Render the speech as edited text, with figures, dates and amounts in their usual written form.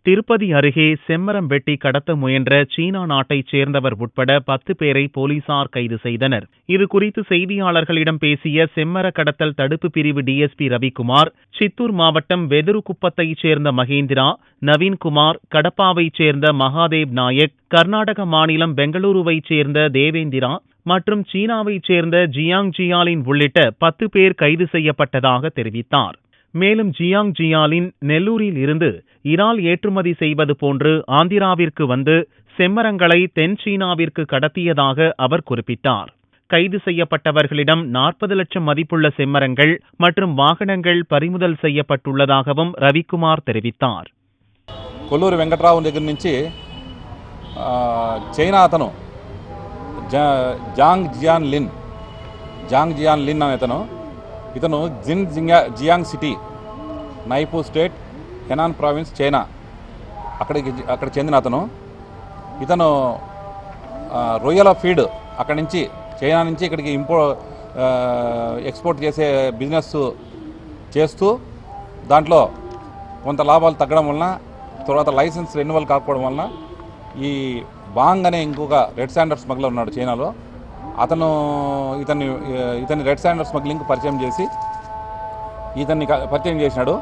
திருப்பதி அருகே செம்மரம் வெட்டி கடத்த முயன்ற சீனா நாட்டைச் சேர்ந்தவர் உட்பட 10 பேரை போலீசார் கைது செய்தனர். இதுகுறித்து செய்தியாளர்களிடம் பேசிய செம்மர கடத்தல் தடுப்பு பிரிவு டிஎஸ்பி ரவிக்குமார், சித்தூர் மாவட்டம் வெதுருகுப்பத்தைச் சேர்ந்த மகேந்திரா, நவீன்குமார், கடப்பாவைச் சேர்ந்த மகாதேவ் நாயக், கர்நாடக மாநிலம் பெங்களூருவைச் சேர்ந்த தேவேந்திரா மற்றும் சீனாவைச் சேர்ந்த ஜியாங் ஜியாலின் உள்ளிட்ட 10 பேர் கைது செய்யப்பட்டதாக தெரிவித்தார். மேலும் ஜியாங் ஜியாலின் நெல்லூரில் இருந்து இறால் ஏற்றுமதி செய்வது போன்று ஆந்திராவிற்கு வந்து செம்மரங்களை தென் சீனாவிற்கு கடத்தியதாக அவர் குறிப்பிட்டார். கைது செய்யப்பட்டவர்களிடம் 40 லட்சம் மதிப்புள்ள செம்மரங்கள் மற்றும் வாகனங்கள் பறிமுதல் செய்யப்பட்டுள்ளதாகவும் ரவிக்குமார் தெரிவித்தார். కొల్లూరు వెంకట్రావు దగ్గర నుంచి చైనా అతను జాంగ్ జియాన్ లిన్ అనే ఇతను Jiang city, Naipu state, Henan province, China అక్కడ చెందిన ఇతను రొయ్యల ఫీడ్ అక్కడి నుంచి చైనా నుంచి ఇక్కడికి ఎక్స్పోర్ట్ చేసే బిజినెస్ చేస్తూ దాంట్లో కొంత లాభాలు తగ్గడం వలన, తర్వాత లైసెన్స్ రెన్యువల్ కాకపోవడం వలన ఈ వాంగ్ అనే ఇంకొక రెడ్ శాండర్ స్మగ్లర్ ఉన్నాడు చైనాలో. ఇతన్ని రెడ్ శాండర్ స్మగ్లింగ్ పరిచయం చేసినాడు.